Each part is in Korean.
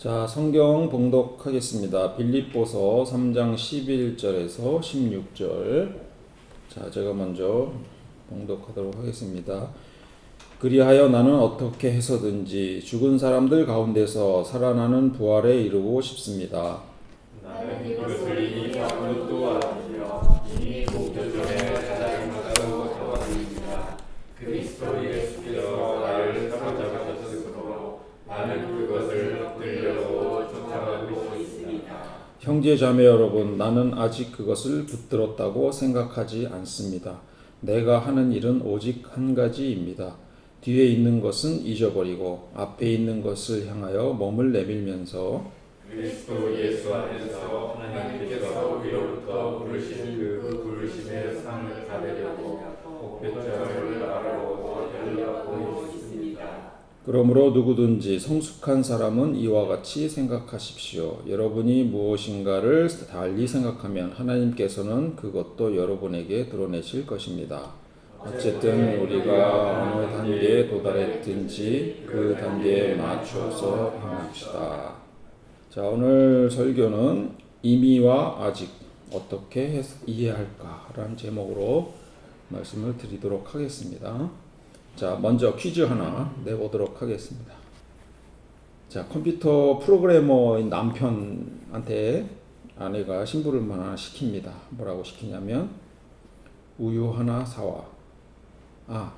자, 성경 봉독하겠습니다. 빌립보서 3장 11절에서 16절. 자, 제가 먼저 봉독하도록 하겠습니다. 그리하여 나는 어떻게 해서든지 죽은 사람들 가운데서 살아나는 부활에 이르고 싶습니다. 나는 이것을 이미 아무것도 알았으며 이미 목전에 가장하고 잡았습니다. 그리스도 예수께서 나를 사로잡으셨으므로 나는 그것을 얻으려고 쫓아가고 있습니다. 형제 자매 여러분, 나는 아직 그것을 붙들었다고 생각하지 않습니다. 내가 하는 일은 오직 한 가지입니다. 뒤에 있는 것은 잊어버리고 앞에 있는 것을 향하여 몸을 내밀면서 그리스도 예수 안에서 하나님께서 위로부터 부르신 그 부르심의 상을 받으려고 목표점을 바라보고 달려가고 있습니다. 그러므로 누구든지 성숙한 사람은 이와 같이 생각하십시오. 여러분이 무엇인가를 달리 생각하면 하나님께서는 그것도 여러분에게 드러내실 것입니다. 어쨌든 우리가 어느 단계에 도달했든지 그 단계에 맞춰서 행합시다. 자, 오늘 설교는 이미와 아직 어떻게 이해할까라는 제목으로 말씀을 드리도록 하겠습니다. 자, 먼저 퀴즈 하나 내보도록 하겠습니다. 자, 컴퓨터 프로그래머인 남편한테 아내가 심부름을 하나 시킵니다. 뭐라고 시키냐면 우유 하나 사와.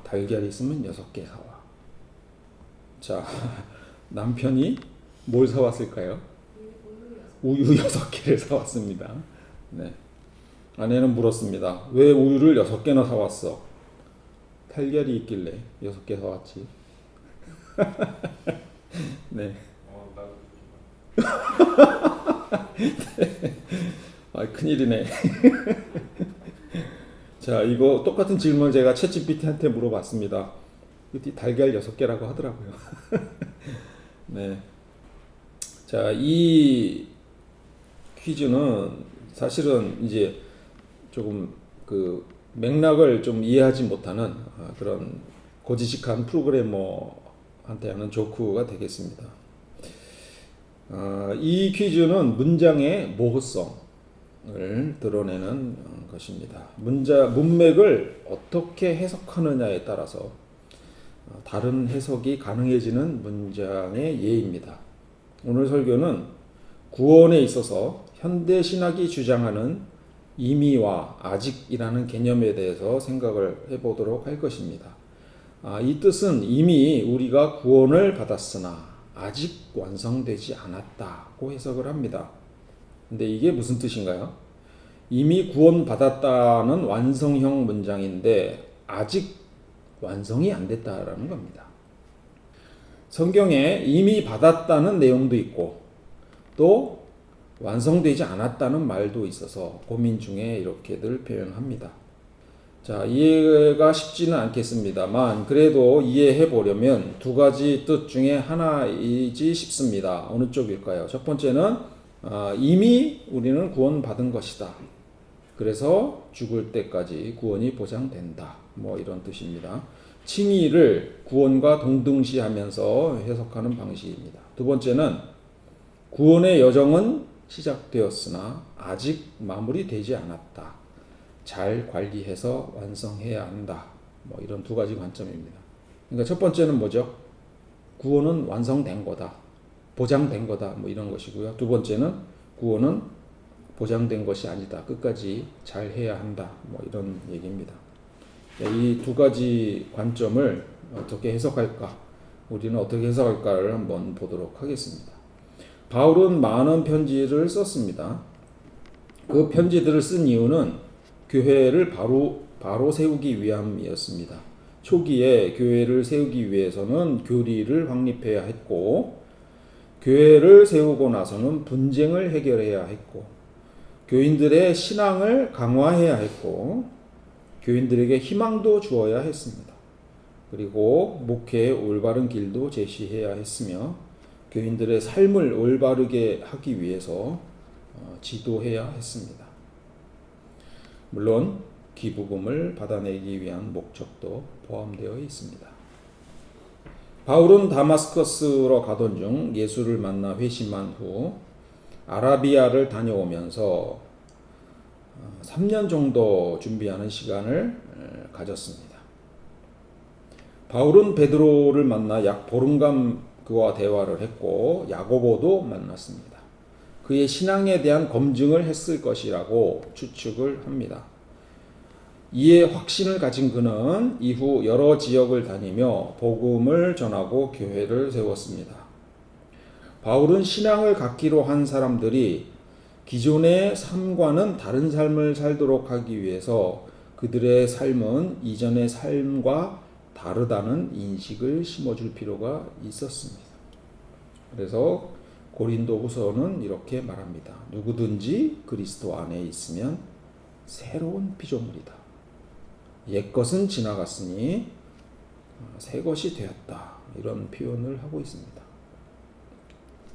달걀 있으면 6개 사와. 자, 남편이 뭘 사왔을까요? 우유 6개를 사왔습니다. 네. 아내는 물었습니다. 왜 우유를 6개나 사왔어? 달걀이 있길래 6개 사왔지. 네. 큰일이네. 자, 이거 똑같은 질문을 제가 챗GPT한테 물어봤습니다. 달걀 6개라고 하더라고요. 네. 자, 이 퀴즈는 사실은 이제 조금 그 맥락을 좀 이해하지 못하는 그런 고지식한 프로그래머한테 하는 조크가 되겠습니다. 이 퀴즈는 문장의 모호성을 드러내는 것입니다. 문맥을 어떻게 해석하느냐에 따라서 다른 해석이 가능해지는 문장의 예입니다. 오늘 설교는 구원에 있어서 현대 신학이 주장하는 이미와 아직이라는 개념에 대해서 생각을 해보도록 할 것입니다. 이 뜻은 이미 우리가 구원을 받았으나 아직 완성되지 않았다고 해석을 합니다. 근데 이게 무슨 뜻인가요? 이미 구원받았다는 완성형 문장인데 아직 완성이 안 됐다라는 겁니다. 성경에 이미 받았다는 내용도 있고 또 완성되지 않았다는 말도 있어서 고민 중에 이렇게들 표현합니다. 자, 이해가 쉽지는 않겠습니다만 그래도 이해해 보려면 두 가지 뜻 중에 하나이지 싶습니다. 어느 쪽일까요? 첫 번째는 이미 우리는 구원받은 것이다. 그래서 죽을 때까지 구원이 보장된다. 뭐 이런 뜻입니다. 칭의를 구원과 동등시하면서 해석하는 방식입니다. 두 번째는 구원의 여정은 시작되었으나 아직 마무리되지 않았다. 잘 관리해서 완성해야 한다. 뭐 이런 두 가지 관점입니다. 그러니까 첫 번째는 뭐죠? 구원은 완성된 거다. 보장된 거다. 뭐 이런 것이고요. 두 번째는 구원은 보장된 것이 아니다. 끝까지 잘 해야 한다. 뭐 이런 얘기입니다. 이 두 가지 관점을 어떻게 해석할까? 우리는 어떻게 해석할까를 한번 보도록 하겠습니다. 바울은 많은 편지를 썼습니다. 그 편지들을 쓴 이유는 교회를 바로 세우기 위함이었습니다. 초기에 교회를 세우기 위해서는 교리를 확립해야 했고, 교회를 세우고 나서는 분쟁을 해결해야 했고, 교인들의 신앙을 강화해야 했고, 교인들에게 희망도 주어야 했습니다. 그리고 목회의 올바른 길도 제시해야 했으며, 교인들의 삶을 올바르게 하기 위해서 지도해야 했습니다. 물론 기부금을 받아내기 위한 목적도 포함되어 있습니다. 바울은 다마스커스로 가던 중 예수를 만나 회심한 후 아라비아를 다녀오면서 3년 정도 준비하는 시간을 가졌습니다. 바울은 베드로를 만나 약 보름간 그와 대화를 했고 야고보도 만났습니다. 그의 신앙에 대한 검증을 했을 것이라고 추측을 합니다. 이에 확신을 가진 그는 이후 여러 지역을 다니며 복음을 전하고 교회를 세웠습니다. 바울은 신앙을 갖기로 한 사람들이 기존의 삶과는 다른 삶을 살도록 하기 위해서 그들의 삶은 이전의 삶과 다르다는 인식을 심어줄 필요가 있었습니다. 그래서 고린도후서는 이렇게 말합니다. 누구든지 그리스도 안에 있으면 새로운 피조물이다. 옛것은 지나갔으니 새것이 되었다. 이런 표현을 하고 있습니다.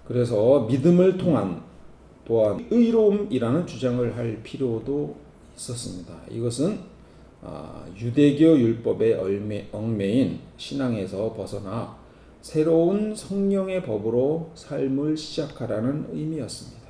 그래서 믿음을 통한 또한 의로움이라는 주장을 할 필요도 있었습니다. 이것은 유대교 율법에 얽매인 신앙에서 벗어나 새로운 성령의 법으로 삶을 시작하라는 의미였습니다.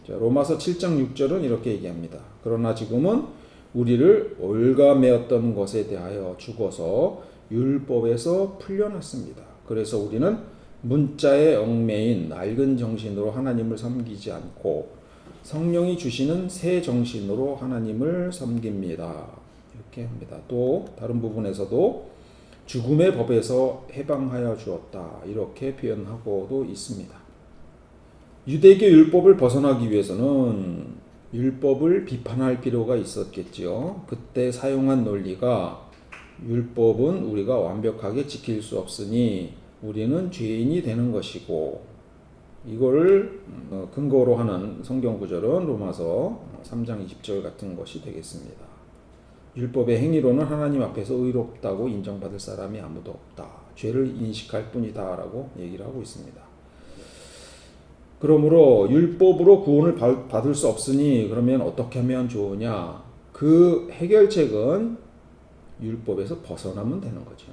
로마서 7장 6절은 이렇게 얘기합니다. 그러나 지금은 우리를 올가매었던 것에 대하여 죽어서 율법에서 풀려났습니다. 그래서 우리는 문자에 얽매인 낡은 정신으로 하나님을 섬기지 않고 성령이 주시는 새 정신으로 하나님을 섬깁니다. 이렇게 합니다. 또 다른 부분에서도 죽음의 법에서 해방하여 주었다. 이렇게 표현하고도 있습니다. 유대교 율법을 벗어나기 위해서는 율법을 비판할 필요가 있었겠지요. 그때 사용한 논리가 율법은 우리가 완벽하게 지킬 수 없으니 우리는 죄인이 되는 것이고, 이거를 근거로 하는 성경 구절은 로마서 3장 20절 같은 것이 되겠습니다. 율법의 행위로는 하나님 앞에서 의롭다고 인정받을 사람이 아무도 없다. 죄를 인식할 뿐이다 라고 얘기를 하고 있습니다. 그러므로 율법으로 구원을 받을 수 없으니 그러면 어떻게 하면 좋으냐? 그 해결책은 율법에서 벗어나면 되는 거죠.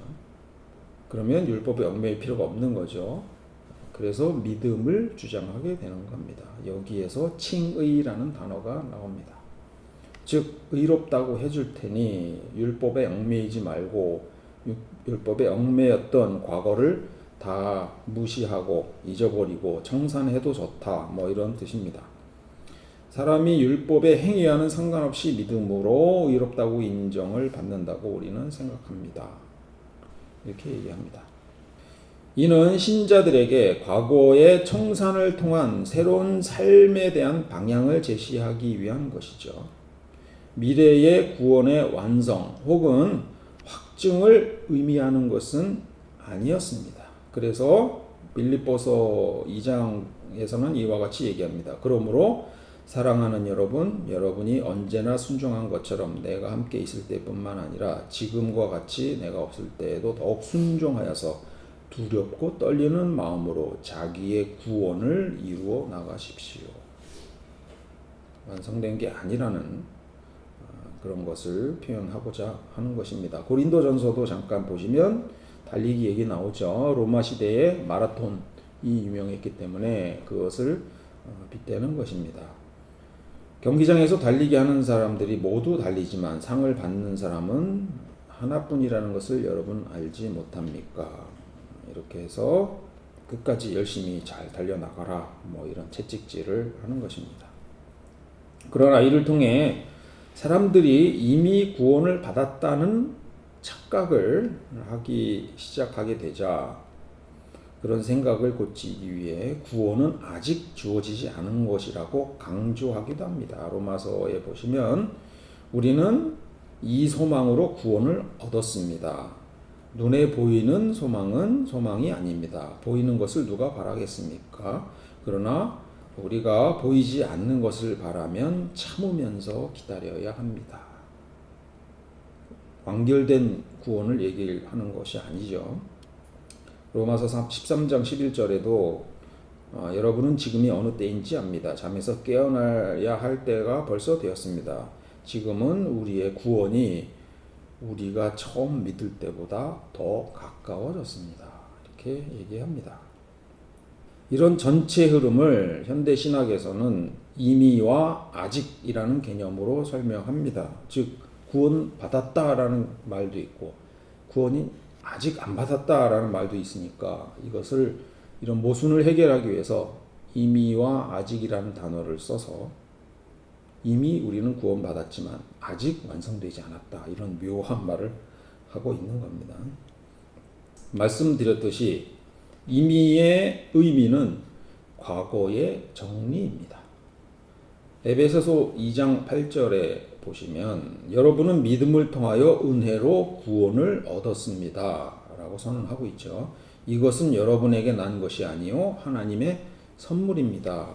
그러면 율법에 얽매일 필요가 없는 거죠. 그래서 믿음을 주장하게 되는 겁니다. 여기에서 칭의라는 단어가 나옵니다. 즉 의롭다고 해줄 테니 율법에 얽매이지 말고 율법에 얽매였던 과거를 다 무시하고 잊어버리고 청산해도 좋다. 뭐 이런 뜻입니다. 사람이 율법의 행위와는 상관없이 믿음으로 의롭다고 인정을 받는다고 우리는 생각합니다. 이렇게 얘기합니다. 이는 신자들에게 과거의 청산을 통한 새로운 삶에 대한 방향을 제시하기 위한 것이죠. 미래의 구원의 완성 혹은 확증을 의미하는 것은 아니었습니다. 그래서 빌립보서 2장에서는 이와 같이 얘기합니다. 그러므로 사랑하는 여러분, 여러분이 언제나 순종한 것처럼 내가 함께 있을 때뿐만 아니라 지금과 같이 내가 없을 때에도 더욱 순종하여서 두렵고 떨리는 마음으로 자기의 구원을 이루어 나가십시오. 완성된 게 아니라는 그런 것을 표현하고자 하는 것입니다. 고린도전서도 잠깐 보시면 달리기 얘기 나오죠. 로마 시대에 마라톤이 유명했기 때문에 그것을 빗대는 것입니다. 경기장에서 달리기 하는 사람들이 모두 달리지만 상을 받는 사람은 하나뿐이라는 것을 여러분 알지 못합니까? 이렇게 해서 끝까지 열심히 잘 달려나가라. 뭐 이런 채찍질을 하는 것입니다. 그러나 이를 통해 사람들이 이미 구원을 받았다는 착각을 하기 시작하게 되자 그런 생각을 고치기 위해 구원은 아직 주어지지 않은 것이라고 강조하기도 합니다. 로마서에 보시면 우리는 이 소망으로 구원을 얻었습니다. 눈에 보이는 소망은 소망이 아닙니다. 보이는 것을 누가 바라겠습니까? 그러나 우리가 보이지 않는 것을 바라면 참으면서 기다려야 합니다. 완결된 구원을 얘기하는 것이 아니죠. 로마서 13장 11절에도 여러분은 지금이 어느 때인지 압니다. 잠에서 깨어나야 할 때가 벌써 되었습니다. 지금은 우리의 구원이 우리가 처음 믿을 때보다 더 가까워졌습니다. 이렇게 얘기합니다. 이런 전체 흐름을 현대 신학에서는 이미와 아직이라는 개념으로 설명합니다. 즉 구원 받았다라는 말도 있고 구원이 아직 안 받았다라는 말도 있으니까 이것을 이런 모순을 해결하기 위해서 이미와 아직이라는 단어를 써서 이미 우리는 구원받았지만 아직 완성되지 않았다 이런 묘한 말을 하고 있는 겁니다. 말씀드렸듯이 이미의 의미는 과거의 정리입니다. 에베소서 2장 8절에 보시면 여러분은 믿음을 통하여 은혜로 구원을 얻었습니다 라고 선언하고 있죠. 이것은 여러분에게 난 것이 아니요 하나님의 선물입니다.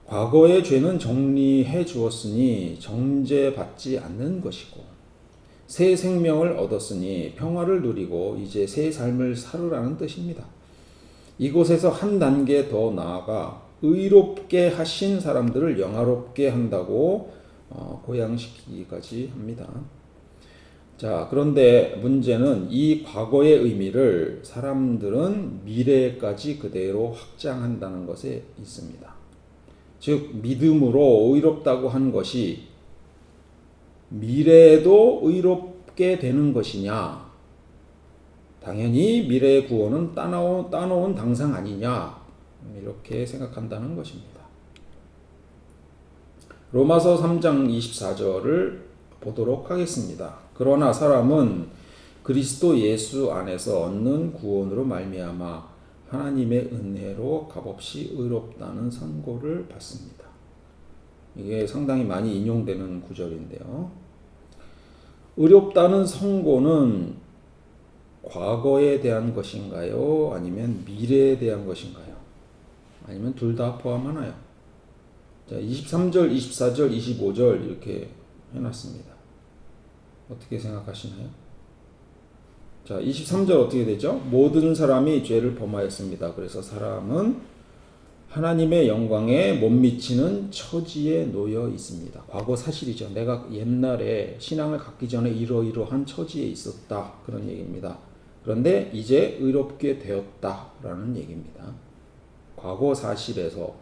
과거의 죄는 정리해 주었으니 정죄받지 않는 것이고 새 생명을 얻었으니 평화를 누리고 이제 새 삶을 살으라는 뜻입니다. 이곳에서 한 단계 더 나아가 의롭게 하신 사람들을 영화롭게 한다고 고양시키기까지 합니다. 자, 그런데 문제는 이 과거의 의미를 사람들은 미래까지 그대로 확장한다는 것에 있습니다. 즉 믿음으로 의롭다고 한 것이 미래에도 의롭게 되는 것이냐? 당연히 미래의 구원은 따놓은 당상 아니냐? 이렇게 생각한다는 것입니다. 로마서 3장 24절을 보도록 하겠습니다. 그러나 사람은 그리스도 예수 안에서 얻는 구원으로 말미암아 하나님의 은혜로 값없이 의롭다는 선고를 받습니다. 이게 상당히 많이 인용되는 구절인데요. 의롭다는 선고는 과거에 대한 것인가요? 아니면 미래에 대한 것인가요? 아니면 둘 다 포함하나요? 자, 23절, 24절, 25절 이렇게 해놨습니다. 어떻게 생각하시나요? 자, 23절 어떻게 되죠? 모든 사람이 죄를 범하였습니다. 그래서 사람은 하나님의 영광에 못 미치는 처지에 놓여 있습니다. 과거 사실이죠. 내가 옛날에 신앙을 갖기 전에 이러이러한 처지에 있었다. 그런 얘기입니다. 그런데 이제 의롭게 되었다라는 얘기입니다. 과거 사실에서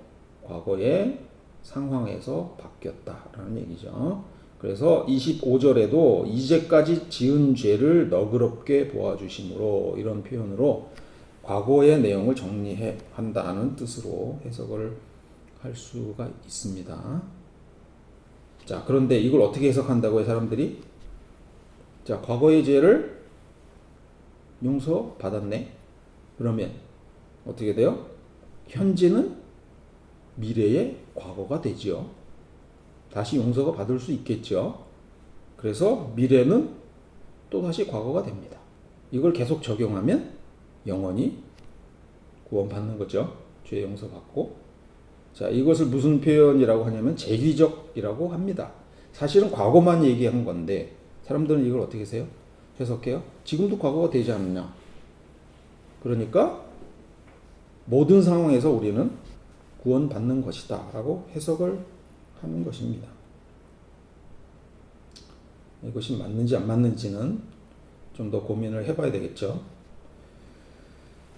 과거의 상황에서 바뀌었다라는 얘기죠. 그래서 25절에도 이제까지 지은 죄를 너그럽게 보아주심으로 이런 표현으로 과거의 내용을 정리해 한다는 뜻으로 해석을 할 수가 있습니다. 자, 그런데 이걸 어떻게 해석한다고요, 사람들이? 자, 과거의 죄를 용서받았네. 그러면 어떻게 돼요? 현재는 미래의 과거가 되지요. 다시 용서가 받을 수 있겠죠. 그래서 미래는 또 다시 과거가 됩니다. 이걸 계속 적용하면 영원히 구원받는 거죠. 죄 용서받고. 자, 이것을 무슨 표현이라고 하냐면 재기적이라고 합니다. 사실은 과거만 얘기한 건데 사람들은 이걸 어떻게 해석해요? 지금도 과거가 되지 않느냐. 그러니까 모든 상황에서 우리는 구원받는 것이다 라고 해석을 하는 것입니다. 이것이 맞는지 안 맞는지는 좀 더 고민을 해봐야 되겠죠.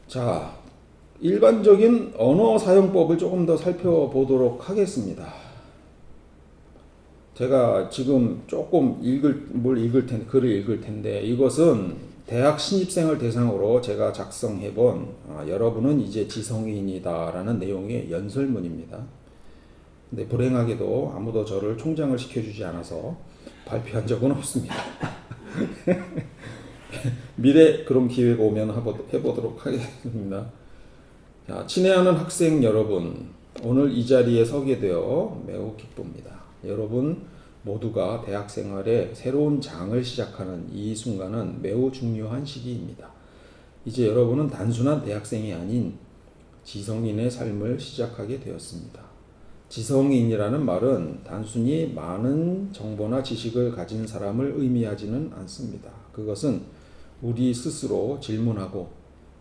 자, 일반적인 언어 사용법을 조금 더 살펴보도록 하겠습니다. 제가 지금 조금 글을 읽을 텐데 이것은 대학 신입생을 대상으로 제가 작성해본 여러분은 이제 지성인이다 라는 내용의 연설문입니다. 근데 불행하게도 아무도 저를 총장을 시켜주지 않아서 발표한 적은 없습니다. 미래 그런 기회가 오면 해보도록 하겠습니다. 자, 친애하는 학생 여러분, 오늘 이 자리에 서게 되어 매우 기쁩니다. 여러분 모두가 대학 생활의 새로운 장을 시작하는 이 순간은 매우 중요한 시기입니다. 이제 여러분은 단순한 대학생이 아닌 지성인의 삶을 시작하게 되었습니다. 지성인이라는 말은 단순히 많은 정보나 지식을 가진 사람을 의미하지는 않습니다. 그것은 우리 스스로 질문하고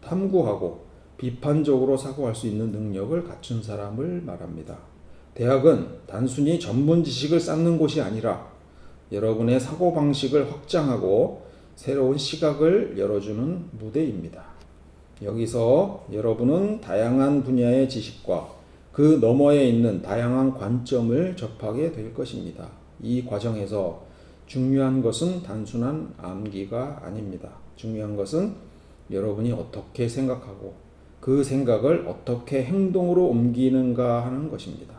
탐구하고 비판적으로 사고할 수 있는 능력을 갖춘 사람을 말합니다. 대학은 단순히 전문 지식을 쌓는 곳이 아니라 여러분의 사고방식을 확장하고 새로운 시각을 열어주는 무대입니다. 여기서 여러분은 다양한 분야의 지식과 그 너머에 있는 다양한 관점을 접하게 될 것입니다. 이 과정에서 중요한 것은 단순한 암기가 아닙니다. 중요한 것은 여러분이 어떻게 생각하고 그 생각을 어떻게 행동으로 옮기는가 하는 것입니다.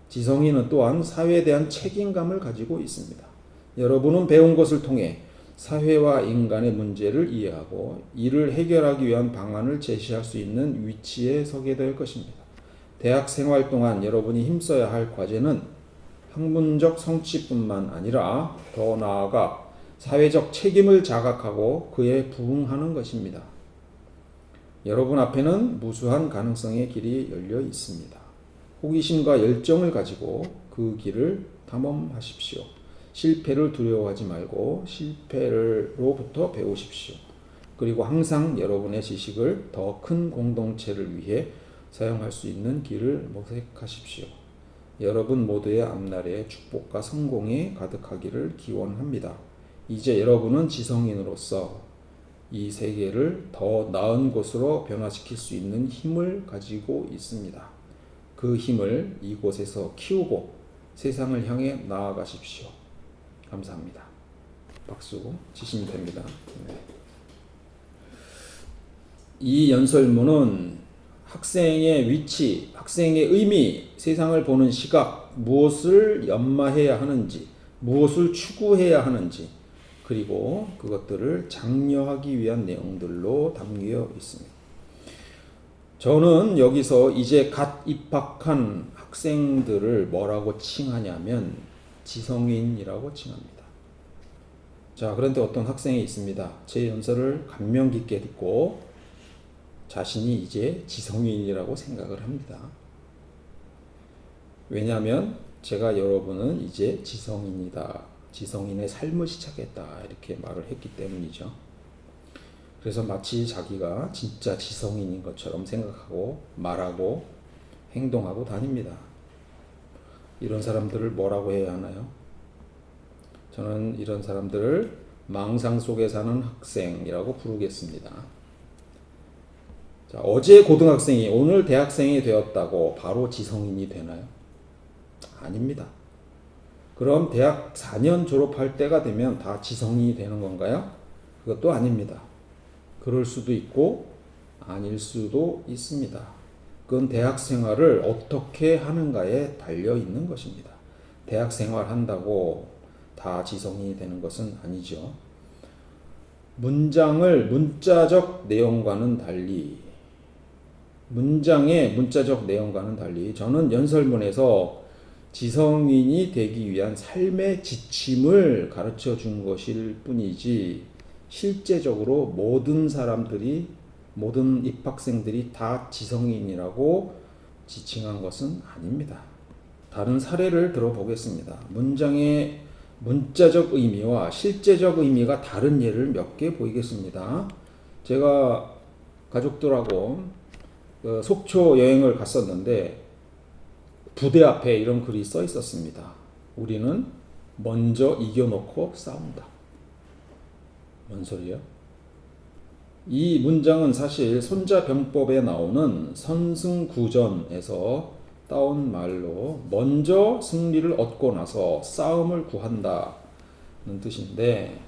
지성인은 또한 사회에 대한 책임감을 가지고 있습니다. 여러분은 배운 것을 통해 사회와 인간의 문제를 이해하고 이를 해결하기 위한 방안을 제시할 수 있는 위치에 서게 될 것입니다. 대학 생활 동안 여러분이 힘써야 할 과제는 학문적 성취뿐만 아니라 더 나아가 사회적 책임을 자각하고 그에 부응하는 것입니다. 여러분 앞에는 무수한 가능성의 길이 열려 있습니다. 호기심과 열정을 가지고 그 길을 탐험하십시오. 실패를 두려워하지 말고 실패로부터 배우십시오. 그리고 항상 여러분의 지식을 더 큰 공동체를 위해 사용할 수 있는 길을 모색하십시오. 여러분 모두의 앞날에 축복과 성공이 가득하기를 기원합니다. 이제 여러분은 지성인으로서 이 세계를 더 나은 곳으로 변화시킬 수 있는 힘을 가지고 있습니다. 그 힘을 이곳에서 키우고 세상을 향해 나아가십시오. 감사합니다. 박수 치시면 됩니다. 네. 이 연설문은 학생의 위치, 학생의 의미, 세상을 보는 시각, 무엇을 연마해야 하는지, 무엇을 추구해야 하는지, 그리고 그것들을 장려하기 위한 내용들로 담겨 있습니다. 저는 여기서 이제 갓 입학한 학생들을 뭐라고 칭하냐면 지성인이라고 칭합니다. 자, 그런데 어떤 학생이 있습니다. 제 연설을 감명 깊게 듣고 자신이 이제 지성인이라고 생각을 합니다. 왜냐하면 제가 여러분은 이제 지성인이다, 지성인의 삶을 시작했다 이렇게 말을 했기 때문이죠. 그래서 마치 자기가 진짜 지성인인 것처럼 생각하고 말하고 행동하고 다닙니다. 이런 사람들을 뭐라고 해야 하나요? 저는 이런 사람들을 망상 속에 사는 학생이라고 부르겠습니다. 자, 어제 고등학생이 오늘 대학생이 되었다고 바로 지성인이 되나요? 아닙니다. 그럼 대학 4년 졸업할 때가 되면 다 지성인이 되는 건가요? 그것도 아닙니다. 그럴 수도 있고 아닐 수도 있습니다. 그건 대학 생활을 어떻게 하는가에 달려 있는 것입니다. 대학 생활 한다고 다 지성인이 되는 것은 아니죠. 문장을 문자적 내용과는 달리 저는 연설문에서 지성인이 되기 위한 삶의 지침을 가르쳐 준 것일 뿐이지 실제적으로 모든 입학생들이 다 지성인이라고 지칭한 것은 아닙니다. 다른 사례를 들어보겠습니다. 문장의 문자적 의미와 실제적 의미가 다른 예를 몇 개 보이겠습니다. 제가 가족들하고 속초 여행을 갔었는데 부대 앞에 이런 글이 써 있었습니다. 우리는 먼저 이겨놓고 싸운다. 뭔 소리예요? 이 문장은 사실 손자병법에 나오는 선승구전에서 따온 말로 먼저 승리를 얻고 나서 싸움을 구한다는 뜻인데,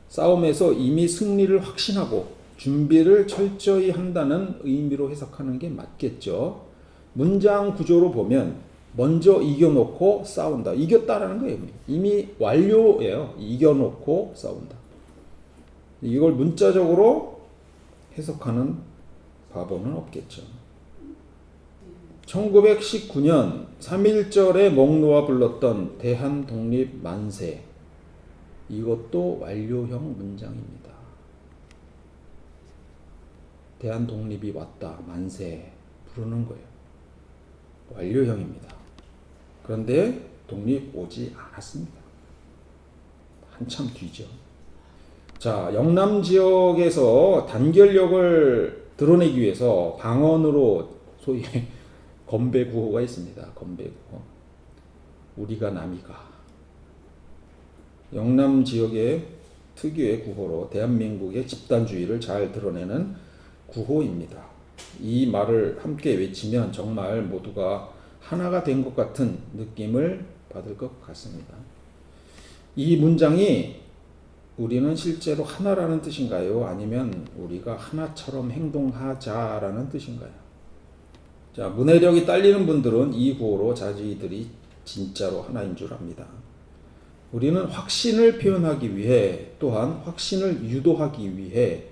싸움에서 이미 승리를 확신하고 준비를 철저히 한다는 의미로 해석하는 게 맞겠죠. 문장 구조로 보면 먼저 이겨놓고 싸운다. 이겼다라는 거예요. 이미 완료예요. 이겨놓고 싸운다. 이걸 문자적으로 해석하는 바보는 없겠죠. 1919년 3.1절에 목 놓아 불렀던 대한독립 만세, 이것도 완료형 문장입니다. 대한독립이 왔다, 만세 부르는 거예요. 완료형입니다. 그런데 독립 오지 않았습니다. 한참 뒤죠. 자, 영남 지역에서 단결력을 드러내기 위해서 방언으로 소위 건배구호가 있습니다. 건배구호. 우리가 남이가. 영남 지역의 특유의 구호로 대한민국의 집단주의를 잘 드러내는 구호입니다. 이 말을 함께 외치면 정말 모두가 하나가 된 것 같은 느낌을 받을 것 같습니다. 이 문장이 우리는 실제로 하나라는 뜻인가요? 아니면 우리가 하나처럼 행동하자라는 뜻인가요? 자, 문해력이 딸리는 분들은 이 구호로 자기들이 진짜로 하나인 줄 압니다. 우리는 확신을 표현하기 위해 또한 확신을 유도하기 위해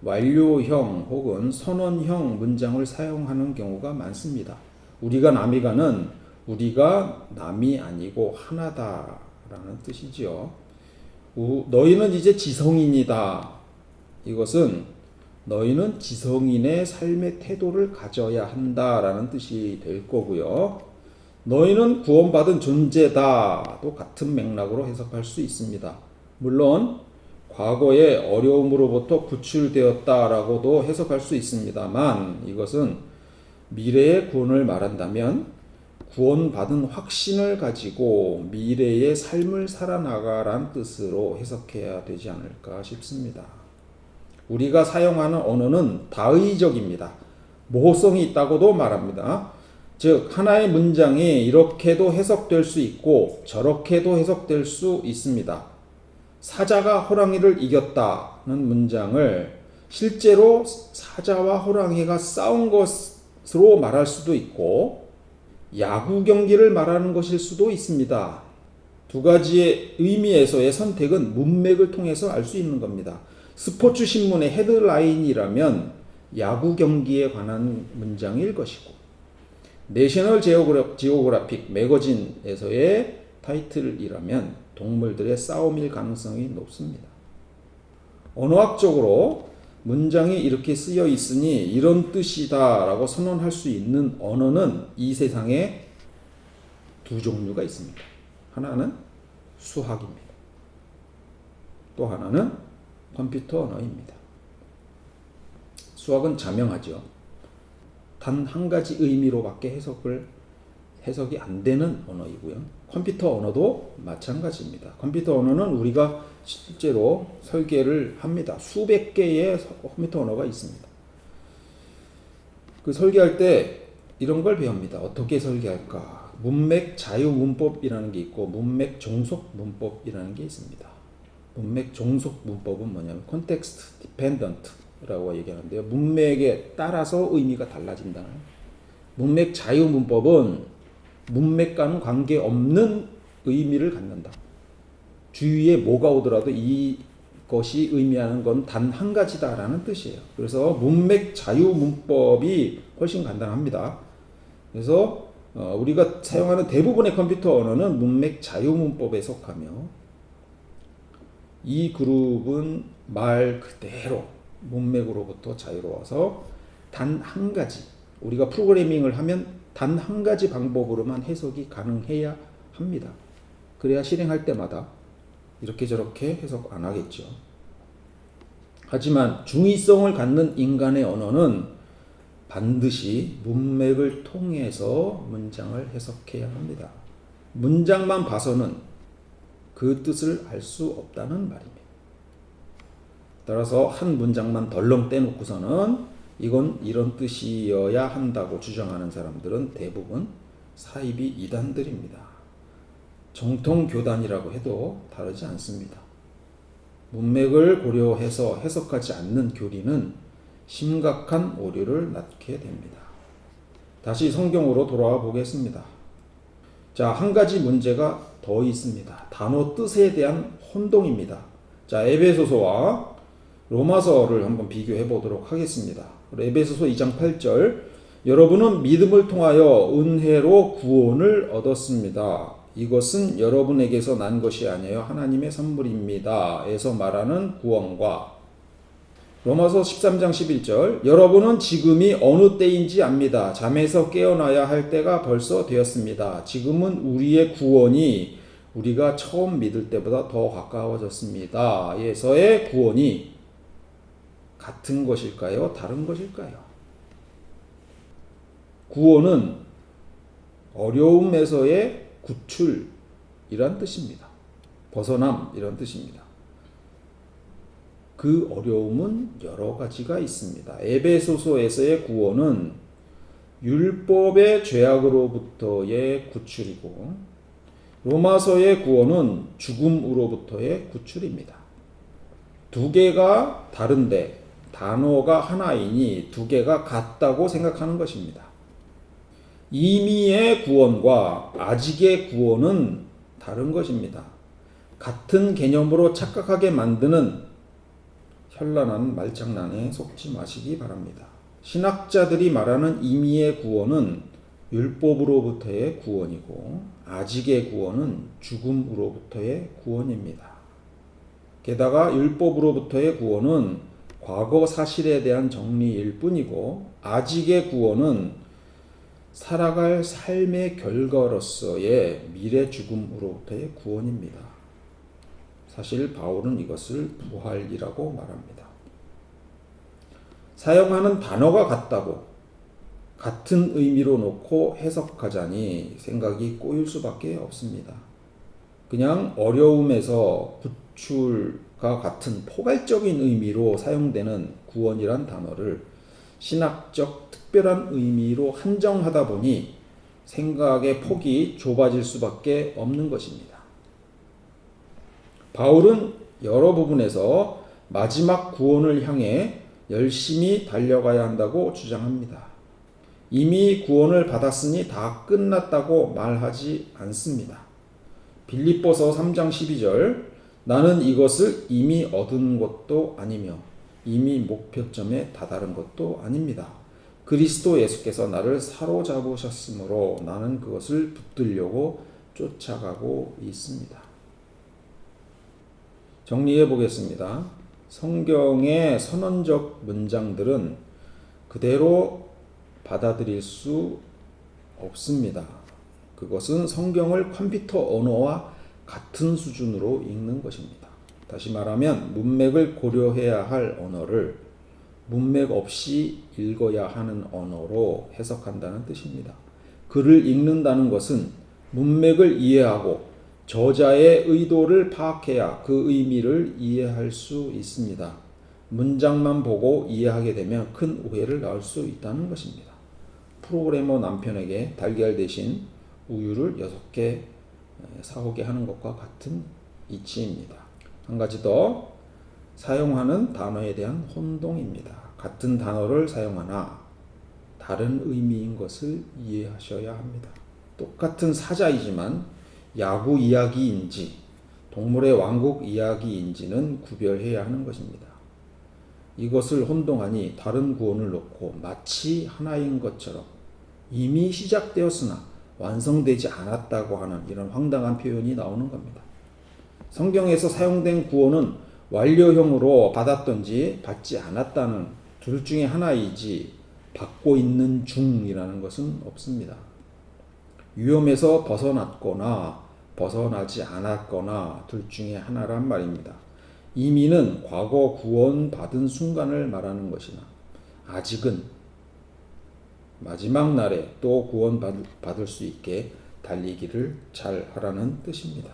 완료형 혹은 선언형 문장을 사용하는 경우가 많습니다. 우리가 남이가는 우리가 남이 아니고 하나다라는 뜻이지요. 너희는 이제 지성인이다. 이것은 너희는 지성인의 삶의 태도를 가져야 한다라는 뜻이 될 거고요. 너희는 구원받은 존재다도 같은 맥락으로 해석할 수 있습니다. 물론 과거의 어려움으로부터 구출되었다라고도 해석할 수 있습니다만 이것은 미래의 구원을 말한다면 구원받은 확신을 가지고 미래의 삶을 살아나가란 뜻으로 해석해야 되지 않을까 싶습니다. 우리가 사용하는 언어는 다의적입니다. 모호성이 있다고도 말합니다. 즉 하나의 문장이 이렇게도 해석될 수 있고 저렇게도 해석될 수 있습니다. 사자가 호랑이를 이겼다는 문장을 실제로 사자와 호랑이가 싸운 것으로 말할 수도 있고 야구 경기를 말하는 것일 수도 있습니다. 두 가지의 의미에서의 선택은 문맥을 통해서 알 수 있는 겁니다. 스포츠 신문의 헤드라인이라면 야구 경기에 관한 문장일 것이고 내셔널 지오그래픽 매거진에서의 타이틀이라면 동물들의 싸움일 가능성이 높습니다. 언어학적으로 문장이 이렇게 쓰여 있으니 이런 뜻이다 라고 선언할 수 있는 언어는 이 세상에 두 종류가 있습니다. 하나는 수학입니다. 또 하나는 컴퓨터 언어입니다. 수학은 자명하죠. 단 한 가지 의미로밖에 해석이 안 되는 언어이고요. 컴퓨터 언어도 마찬가지입니다. 컴퓨터 언어는 우리가 실제로 설계를 합니다. 수백 개의 컴퓨터 언어가 있습니다. 그 설계할 때 이런 걸 배웁니다. 어떻게 설계할까? 문맥 자유 문법이라는 게 있고 문맥 종속 문법이라는 게 있습니다. 문맥 종속 문법은 뭐냐면 context dependent라고 얘기하는데요. 문맥에 따라서 의미가 달라진다는. 문맥 자유 문법은 문맥과는 관계없는 의미를 갖는다. 주위에 뭐가 오더라도 이것이 의미하는 건 단 한 가지다라는 뜻이에요. 그래서 문맥 자유 문법이 훨씬 간단합니다. 그래서 우리가 사용하는 대부분의 컴퓨터 언어는 문맥 자유 문법에 속하며 이 그룹은 말 그대로 문맥으로부터 자유로워서 단 한 가지, 우리가 프로그래밍을 하면 단 한 가지 방법으로만 해석이 가능해야 합니다. 그래야 실행할 때마다 이렇게 저렇게 해석 안 하겠죠. 하지만 중의성을 갖는 인간의 언어는 반드시 문맥을 통해서 문장을 해석해야 합니다. 문장만 봐서는 그 뜻을 알 수 없다는 말입니다. 따라서 한 문장만 덜렁 떼놓고서는 이건 이런 뜻이어야 한다고 주장하는 사람들은 대부분 사이비 이단들입니다. 정통 교단이라고 해도 다르지 않습니다. 문맥을 고려해서 해석하지 않는 교리는 심각한 오류를 낳게 됩니다. 다시 성경으로 돌아와 보겠습니다. 자, 한 가지 문제가 더 있습니다. 단어 뜻에 대한 혼동입니다. 자, 에베소서와 로마서를 한번 비교해 보도록 하겠습니다. 에베소서 2장 8절 여러분은 믿음을 통하여 은혜로 구원을 얻었습니다. 이것은 여러분에게서 난 것이 아니에요. 하나님의 선물입니다. 에서 말하는 구원과 로마서 13장 11절 여러분은 지금이 어느 때인지 압니다. 잠에서 깨어나야 할 때가 벌써 되었습니다. 지금은 우리의 구원이 우리가 처음 믿을 때보다 더 가까워졌습니다. 에서의 구원이 같은 것일까요? 다른 것일까요? 구원은 어려움에서의 구출이란 뜻입니다. 벗어남 이런 뜻입니다. 그 어려움은 여러 가지가 있습니다. 에베소서에서의 구원은 율법의 죄악으로부터의 구출이고 로마서의 구원은 죽음으로부터의 구출입니다. 두 개가 다른데 단어가 하나이니 두 개가 같다고 생각하는 것입니다. 임의의 구원과 아직의 구원은 다른 것입니다. 같은 개념으로 착각하게 만드는 현란한 말장난에 속지 마시기 바랍니다. 신학자들이 말하는 임의의 구원은 율법으로부터의 구원이고 아직의 구원은 죽음으로부터의 구원입니다. 게다가 율법으로부터의 구원은 과거 사실에 대한 정리일 뿐이고 아직의 구원은 살아갈 삶의 결과로서의 미래 죽음으로부터의 구원입니다. 사실 바울은 이것을 부활이라고 말합니다. 사용하는 단어가 같다고 같은 의미로 놓고 해석하자니 생각이 꼬일 수밖에 없습니다. 그냥 어려움에서 구출과 같은 포괄적인 의미로 사용되는 구원이란 단어를 신학적 특별한 의미로 한정하다 보니 생각의 폭이 좁아질 수밖에 없는 것입니다. 바울은 여러 부분에서 마지막 구원을 향해 열심히 달려가야 한다고 주장합니다. 이미 구원을 받았으니 다 끝났다고 말하지 않습니다. 빌립보서 3장 12절 나는 이것을 이미 얻은 것도 아니며 이미 목표점에 다다른 것도 아닙니다. 그리스도 예수께서 나를 사로잡으셨으므로 나는 그것을 붙들려고 쫓아가고 있습니다. 정리해 보겠습니다. 성경의 선언적 문장들은 그대로 받아들일 수 없습니다. 그것은 성경을 컴퓨터 언어와 같은 수준으로 읽는 것입니다. 다시 말하면 문맥을 고려해야 할 언어를 문맥 없이 읽어야 하는 언어로 해석한다는 뜻입니다. 글을 읽는다는 것은 문맥을 이해하고 저자의 의도를 파악해야 그 의미를 이해할 수 있습니다. 문장만 보고 이해하게 되면 큰 오해를 낳을 수 있다는 것입니다. 프로그래머 남편에게 달걀 대신 우유를 6개 사오게 하는 것과 같은 이치입니다. 한 가지 더 사용하는 단어에 대한 혼동입니다. 같은 단어를 사용하나 다른 의미인 것을 이해하셔야 합니다. 똑같은 사자이지만 야구 이야기인지 동물의 왕국 이야기인지는 구별해야 하는 것입니다. 이것을 혼동하니 다른 구원을 놓고 마치 하나인 것처럼 이미 시작되었으나 완성되지 않았다고 하는 이런 황당한 표현이 나오는 겁니다. 성경에서 사용된 구원은 완료형으로 받았던지 받지 않았다는 둘 중에 하나이지 받고 있는 중이라는 것은 없습니다. 위험에서 벗어났거나 벗어나지 않았거나 둘 중에 하나란 말입니다. 이미는 과거 구원받은 순간을 말하는 것이나 아직은 마지막 날에 또 구원받을 수 있게 달리기를 잘 하라는 뜻입니다.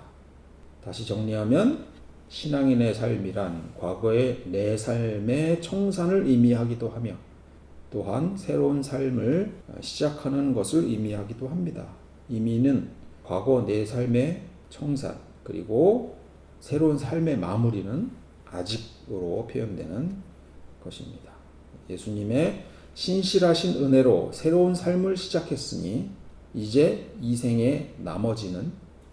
다시 정리하면 신앙인의 삶이란 과거의 내 삶의 청산을 의미하기도 하며 또한 새로운 삶을 시작하는 것을 의미하기도 합니다. 이미는 과거 내 삶의 청산 그리고 새로운 삶의 마무리는 아직으로 표현되는 것입니다. 예수님의 신실하신 은혜로 새로운 삶을 시작했으니 이제 이 생의 나머지는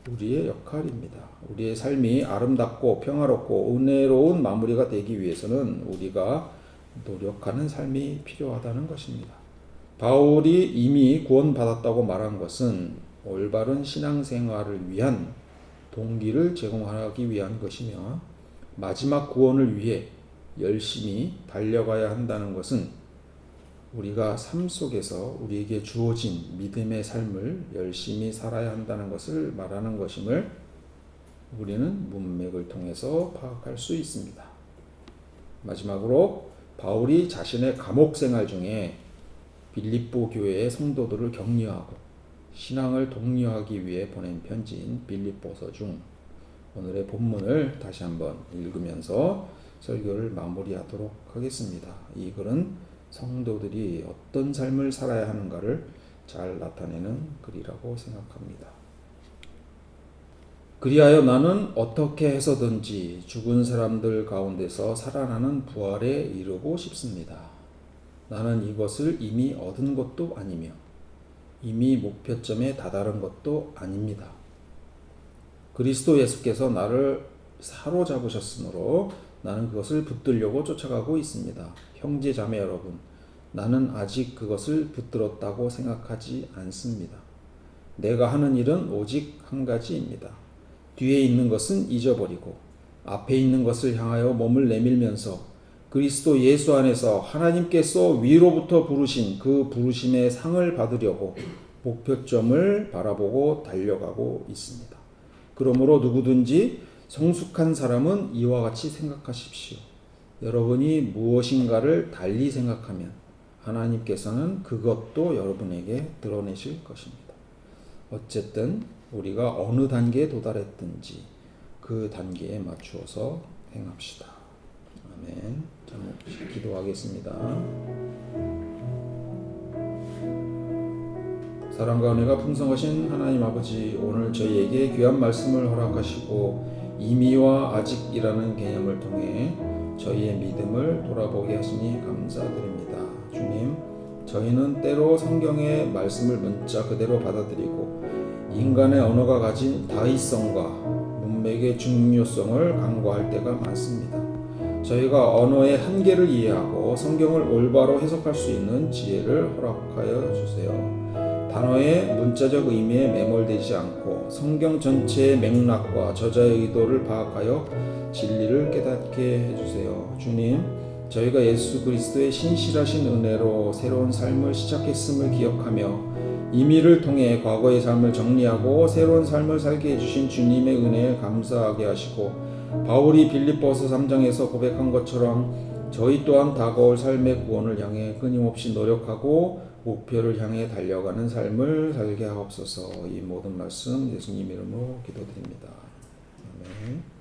우리의 역할입니다. 우리의 삶이 아름답고 평화롭고 은혜로운 마무리가 되기 위해서는 우리가 노력하는 삶이 필요하다는 것입니다. 바울이 이미 구원받았다고 말한 것은 올바른 신앙생활을 위한 동기를 제공하기 위한 것이며 마지막 구원을 위해 열심히 달려가야 한다는 것은 우리가 삶 속에서 우리에게 주어진 믿음의 삶을 열심히 살아야 한다는 것을 말하는 것임을 우리는 문맥을 통해서 파악할 수 있습니다. 마지막으로 바울이 자신의 감옥 생활 중에 빌립보 교회의 성도들을 격려하고 신앙을 독려하기 위해 보낸 편지인 빌립보서 중 오늘의 본문을 다시 한번 읽으면서 설교를 마무리하도록 하겠습니다. 이 글은 성도들이 어떤 삶을 살아야 하는가를 잘 나타내는 글이라고 생각합니다. 그리하여 나는 어떻게 해서든지 죽은 사람들 가운데서 살아나는 부활에 이르고 싶습니다. 나는 이것을 이미 얻은 것도 아니며 이미 목표점에 다다른 것도 아닙니다. 그리스도 예수께서 나를 사로잡으셨으므로 나는 그것을 붙들려고 쫓아가고 있습니다. 형제 자매 여러분, 나는 아직 그것을 붙들었다고 생각하지 않습니다. 내가 하는 일은 오직 한 가지입니다. 뒤에 있는 것은 잊어버리고 앞에 있는 것을 향하여 몸을 내밀면서 그리스도 예수 안에서 하나님께서 위로부터 부르신 그 부르심의 상을 받으려고 목표점을 바라보고 달려가고 있습니다. 그러므로 누구든지 성숙한 사람은 이와 같이 생각하십시오. 여러분이 무엇인가를 달리 생각하면 하나님께서는 그것도 여러분에게 드러내실 것입니다. 어쨌든 우리가 어느 단계에 도달했든지 그 단계에 맞추어서 행합시다. 아멘. 자, 기도하겠습니다. 사랑과 은혜가 풍성하신 하나님 아버지, 오늘 저희에게 귀한 말씀을 허락하시고 이미와 아직이라는 개념을 통해 저희의 믿음을 돌아보게 하시니 감사드립니다. 주님, 저희는 때로 성경의 말씀을 문자 그대로 받아들이고 인간의 언어가 가진 다의성과 문맥의 중요성을 간과할 때가 많습니다. 저희가 언어의 한계를 이해하고 성경을 올바로 해석할 수 있는 지혜를 허락하여 주세요. 단어의 문자적 의미에 매몰되지 않고 성경 전체의 맥락과 저자의 의도를 파악하여 진리를 깨닫게 해주세요. 주님, 저희가 예수 그리스도의 신실하신 은혜로 새로운 삶을 시작했음을 기억하며 임의를 통해 과거의 삶을 정리하고 새로운 삶을 살게 해주신 주님의 은혜에 감사하게 하시고 바울이 빌립보서 3장에서 고백한 것처럼 저희 또한 다가올 삶의 구원을 향해 끊임없이 노력하고 목표를 향해 달려가는 삶을 살게 하옵소서. 이 모든 말씀 예수님 이름으로 기도드립니다. 아멘.